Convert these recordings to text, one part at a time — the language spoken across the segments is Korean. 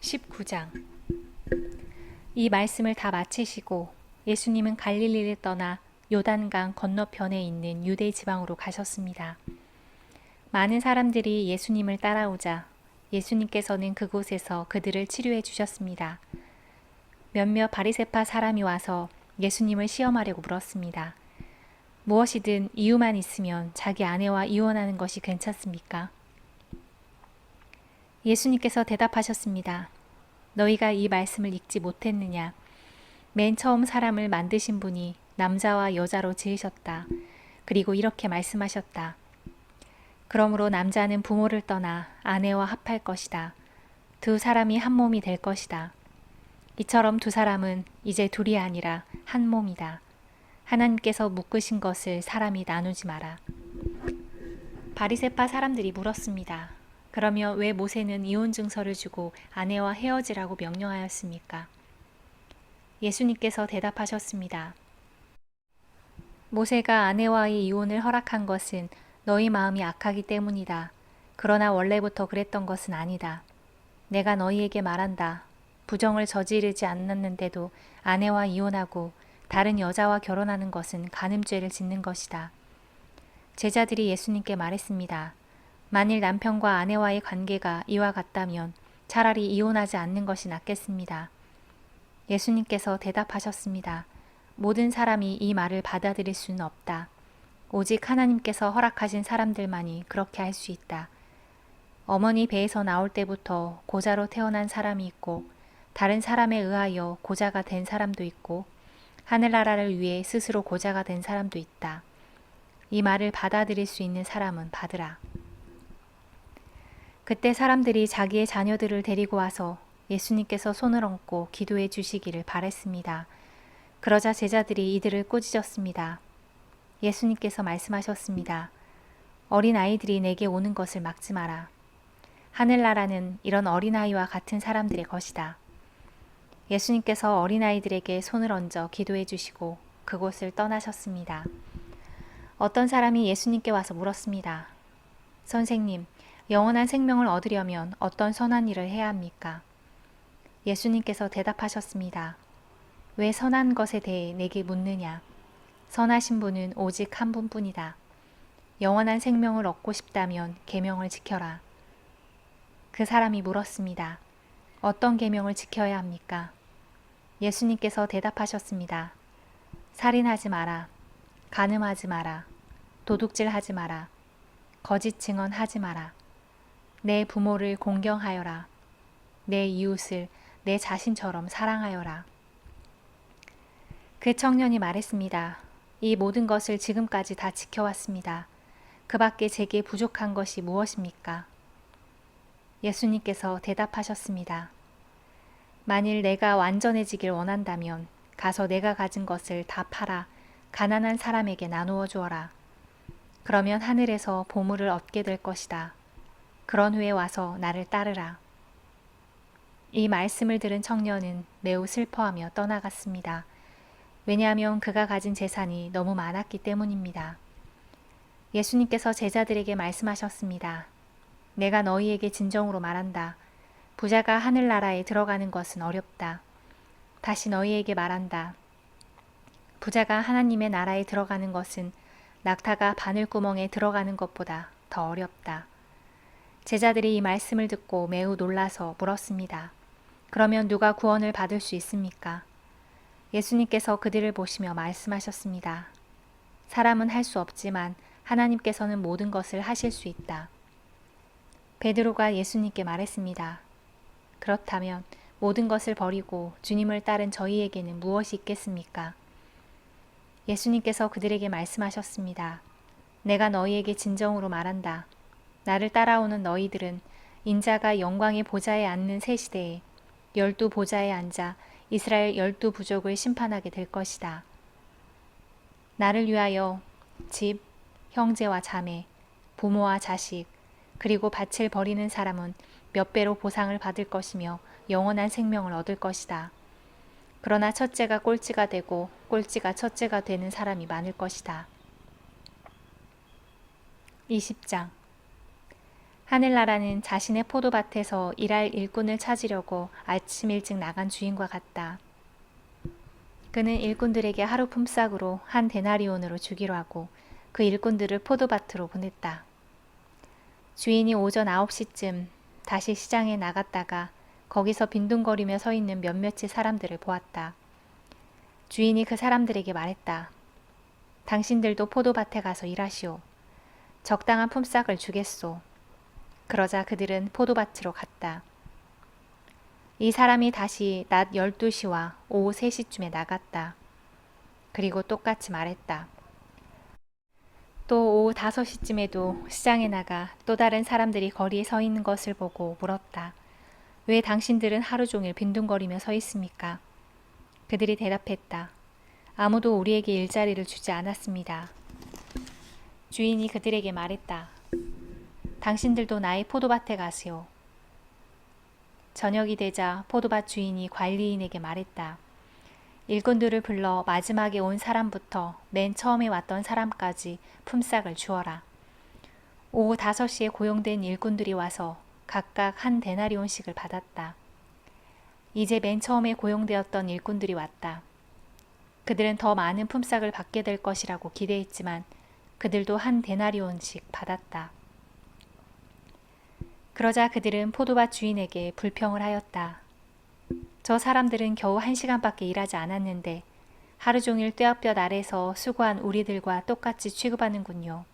19장. 이 말씀을 다 마치시고 예수님은 갈릴리를 떠나 요단강 건너편에 있는 유대 지방으로 가셨습니다. 많은 사람들이 예수님을 따라오자 예수님께서는 그곳에서 그들을 치료해 주셨습니다. 몇몇 바리새파 사람이 와서 예수님을 시험하려고 물었습니다. 무엇이든 이유만 있으면 자기 아내와 이혼하는 것이 괜찮습니까? 예수님께서 대답하셨습니다. 너희가 이 말씀을 읽지 못했느냐? 맨 처음 사람을 만드신 분이 남자와 여자로 지으셨다. 그리고 이렇게 말씀하셨다. 그러므로 남자는 부모를 떠나 아내와 합할 것이다. 두 사람이 한 몸이 될 것이다. 이처럼 두 사람은 이제 둘이 아니라 한 몸이다. 하나님께서 묶으신 것을 사람이 나누지 마라. 바리새파 사람들이 물었습니다. 그러면 왜 모세는 이혼 증서를 주고 아내와 헤어지라고 명령하였습니까? 예수님께서 대답하셨습니다. 모세가 아내와의 이혼을 허락한 것은 너희 마음이 악하기 때문이다. 그러나 원래부터 그랬던 것은 아니다. 내가 너희에게 말한다. 부정을 저지르지 않았는데도 아내와 이혼하고 다른 여자와 결혼하는 것은 간음죄를 짓는 것이다. 제자들이 예수님께 말했습니다. 만일 남편과 아내와의 관계가 이와 같다면 차라리 이혼하지 않는 것이 낫겠습니다. 예수님께서 대답하셨습니다. 모든 사람이 이 말을 받아들일 수는 없다. 오직 하나님께서 허락하신 사람들만이 그렇게 할 수 있다. 어머니 배에서 나올 때부터 고자로 태어난 사람이 있고 다른 사람에 의하여 고자가 된 사람도 있고 하늘나라를 위해 스스로 고자가 된 사람도 있다. 이 말을 받아들일 수 있는 사람은 받으라. 그때 사람들이 자기의 자녀들을 데리고 와서 예수님께서 손을 얹고 기도해 주시기를 바랬습니다. 그러자 제자들이 이들을 꾸짖었습니다. 예수님께서 말씀하셨습니다. 어린 아이들이 내게 오는 것을 막지 마라. 하늘나라는 이런 어린아이와 같은 사람들의 것이다. 예수님께서 어린아이들에게 손을 얹어 기도해 주시고 그곳을 떠나셨습니다. 어떤 사람이 예수님께 와서 물었습니다. 선생님, 영원한 생명을 얻으려면 어떤 선한 일을 해야 합니까? 예수님께서 대답하셨습니다. 왜 선한 것에 대해 내게 묻느냐? 선하신 분은 오직 한 분뿐이다. 영원한 생명을 얻고 싶다면 계명을 지켜라. 그 사람이 물었습니다. 어떤 계명을 지켜야 합니까? 예수님께서 대답하셨습니다. 살인하지 마라. 간음하지 마라. 도둑질하지 마라. 거짓 증언하지 마라. 내 부모를 공경하여라. 내 이웃을 내 자신처럼 사랑하여라. 그 청년이 말했습니다. 이 모든 것을 지금까지 다 지켜왔습니다. 그 밖에 제게 부족한 것이 무엇입니까? 예수님께서 대답하셨습니다. 만일 내가 완전해지길 원한다면 가서 내가 가진 것을 다 팔아 가난한 사람에게 나누어 주어라. 그러면 하늘에서 보물을 얻게 될 것이다. 그런 후에 와서 나를 따르라. 이 말씀을 들은 청년은 매우 슬퍼하며 떠나갔습니다. 왜냐하면 그가 가진 재산이 너무 많았기 때문입니다. 예수님께서 제자들에게 말씀하셨습니다. 내가 너희에게 진정으로 말한다. 부자가 하늘나라에 들어가는 것은 어렵다. 다시 너희에게 말한다. 부자가 하나님의 나라에 들어가는 것은 낙타가 바늘구멍에 들어가는 것보다 더 어렵다. 제자들이 이 말씀을 듣고 매우 놀라서 물었습니다. 그러면 누가 구원을 받을 수 있습니까? 예수님께서 그들을 보시며 말씀하셨습니다. 사람은 할 수 없지만 하나님께서는 모든 것을 하실 수 있다. 베드로가 예수님께 말했습니다. 그렇다면 모든 것을 버리고 주님을 따른 저희에게는 무엇이 있겠습니까? 예수님께서 그들에게 말씀하셨습니다. 내가 너희에게 진정으로 말한다. 나를 따라오는 너희들은 인자가 영광의 보좌에 앉는 새 시대에 12보좌에 앉아 이스라엘 12부족을 심판하게 될 것이다. 나를 위하여 집, 형제와 자매, 부모와 자식, 그리고 밭을 버리는 사람은 몇 배로 보상을 받을 것이며 영원한 생명을 얻을 것이다. 그러나 첫째가 꼴찌가 되고 꼴찌가 첫째가 되는 사람이 많을 것이다. 20장. 하늘나라는 자신의 포도밭에서 일할 일꾼을 찾으려고 아침 일찍 나간 주인과 같다. 그는 일꾼들에게 하루 품삯으로 한 데나리온으로 주기로 하고 그 일꾼들을 포도밭으로 보냈다. 주인이 오전 9시쯤 다시 시장에 나갔다가 거기서 빈둥거리며 서 있는 몇몇의 사람들을 보았다. 주인이 그 사람들에게 말했다. 당신들도 포도밭에 가서 일하시오. 적당한 품삯을 주겠소. 그러자 그들은 포도밭으로 갔다. 이 사람이 다시 낮 12시와 오후 3시쯤에 나갔다. 그리고 똑같이 말했다. 또 오후 5시쯤에도 시장에 나가 또 다른 사람들이 거리에 서 있는 것을 보고 물었다. 왜 당신들은 하루 종일 빈둥거리며 서 있습니까? 그들이 대답했다. 아무도 우리에게 일자리를 주지 않았습니다. 주인이 그들에게 말했다. 당신들도 나의 포도밭에 가시오. 저녁이 되자 포도밭 주인이 관리인에게 말했다. 일꾼들을 불러 마지막에 온 사람부터 맨 처음에 왔던 사람까지 품삯을 주어라. 오후 5시에 고용된 일꾼들이 와서 각각 한 데나리온씩을 받았다. 이제 맨 처음에 고용되었던 일꾼들이 왔다. 그들은 더 많은 품삯을 받게 될 것이라고 기대했지만 그들도 한 데나리온씩 받았다. 그러자 그들은 포도밭 주인에게 불평을 하였다. 저 사람들은 겨우 1시간밖에 일하지 않았는데 하루 종일 뙤약볕 아래서 수고한 우리들과 똑같이 취급하는군요.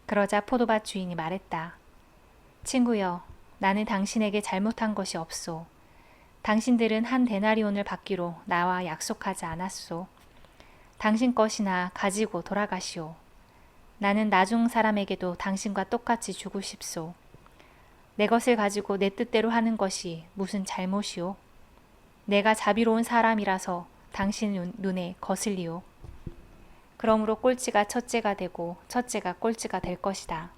그러자 포도밭 주인이 말했다. 친구여, 나는 당신에게 잘못한 것이 없소. 당신들은 한 데나리온을 받기로 나와 약속하지 않았소. 당신 것이나 가지고 돌아가시오. 나는 나중 사람에게도 당신과 똑같이 주고 싶소. 내 것을 가지고 내 뜻대로 하는 것이 무슨 잘못이오? 내가 자비로운 사람이라서 당신 눈에 거슬리오. 그러므로 꼴찌가 첫째가 되고 첫째가 꼴찌가 될 것이다.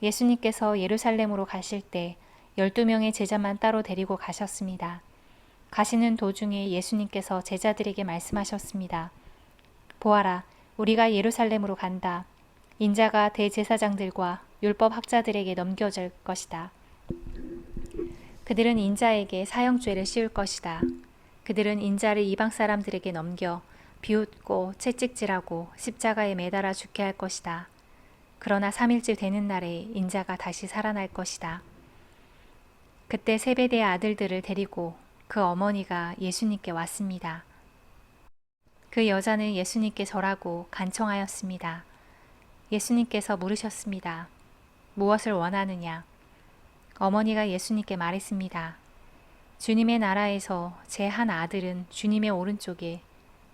예수님께서 예루살렘으로 가실 때 12명의 제자만 따로 데리고 가셨습니다. 가시는 도중에 예수님께서 제자들에게 말씀하셨습니다. 보아라, 우리가 예루살렘으로 간다. 인자가 대제사장들과 율법 학자들에게 넘겨질 것이다. 그들은 인자에게 사형죄를 씌울 것이다. 그들은 인자를 이방 사람들에게 넘겨 비웃고 채찍질하고 십자가에 매달아 죽게 할 것이다. 그러나 3일째 되는 날에 인자가 다시 살아날 것이다. 그때 세베대의 아들들을 데리고 그 어머니가 예수님께 왔습니다. 그 여자는 예수님께 절하고 간청하였습니다. 예수님께서 물으셨습니다. 무엇을 원하느냐? 어머니가 예수님께 말했습니다. 주님의 나라에서 제 한 아들은 주님의 오른쪽에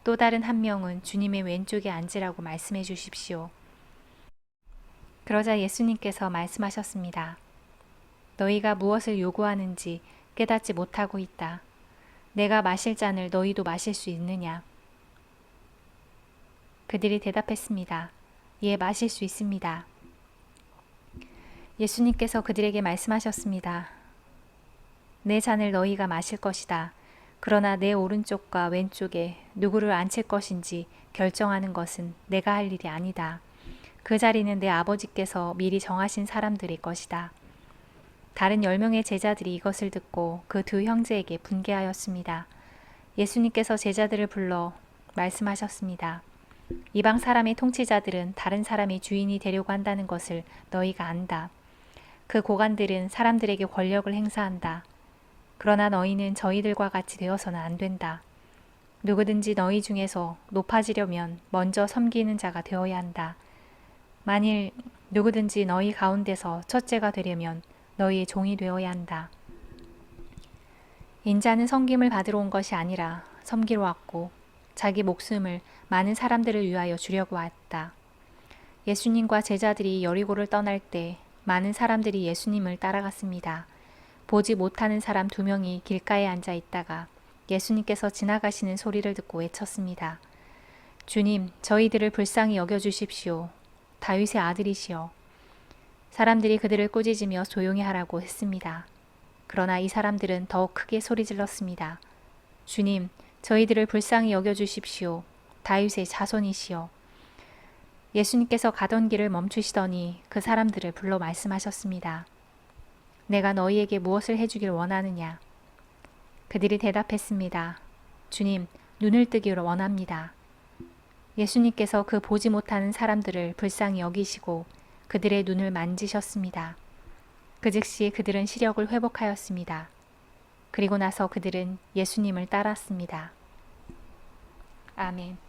또 다른 한 명은 주님의 왼쪽에 앉으라고 말씀해 주십시오. 그러자 예수님께서 말씀하셨습니다. 너희가 무엇을 요구하는지 깨닫지 못하고 있다. 내가 마실 잔을 너희도 마실 수 있느냐? 그들이 대답했습니다. 예, 마실 수 있습니다. 예수님께서 그들에게 말씀하셨습니다. 내 잔을 너희가 마실 것이다. 그러나 내 오른쪽과 왼쪽에 누구를 앉힐 것인지 결정하는 것은 내가 할 일이 아니다. 그 자리는 내 아버지께서 미리 정하신 사람들일 것이다. 다른 10명의 제자들이 이것을 듣고 그 두 형제에게 분개하였습니다. 예수님께서 제자들을 불러 말씀하셨습니다. 이방 사람의 통치자들은 다른 사람이 주인이 되려고 한다는 것을 너희가 안다. 그 고관들은 사람들에게 권력을 행사한다. 그러나 너희는 저희들과 같이 되어서는 안 된다. 누구든지 너희 중에서 높아지려면 먼저 섬기는 자가 되어야 한다. 만일 누구든지 너희 가운데서 첫째가 되려면 너희의 종이 되어야 한다. 인자는 섬김을 받으러 온 것이 아니라 섬기러 왔고 자기 목숨을 많은 사람들을 위하여 주려고 왔다. 예수님과 제자들이 여리고를 떠날 때 많은 사람들이 예수님을 따라갔습니다. 보지 못하는 사람 2명이 길가에 앉아 있다가 예수님께서 지나가시는 소리를 듣고 외쳤습니다. 주님, 저희들을 불쌍히 여겨주십시오. 다윗의 아들이시여. 사람들이 그들을 꾸짖으며 조용히 하라고 했습니다. 그러나 이 사람들은 더욱 크게 소리질렀습니다. 주님, 저희들을 불쌍히 여겨주십시오. 다윗의 자손이시여. 예수님께서 가던 길을 멈추시더니 그 사람들을 불러 말씀하셨습니다. 내가 너희에게 무엇을 해주길 원하느냐? 그들이 대답했습니다. 주님, 눈을 뜨기를 원합니다. 예수님께서 그 보지 못하는 사람들을 불쌍히 여기시고 그들의 눈을 만지셨습니다. 그 즉시 그들은 시력을 회복하였습니다. 그리고 나서 그들은 예수님을 따랐습니다. 아멘.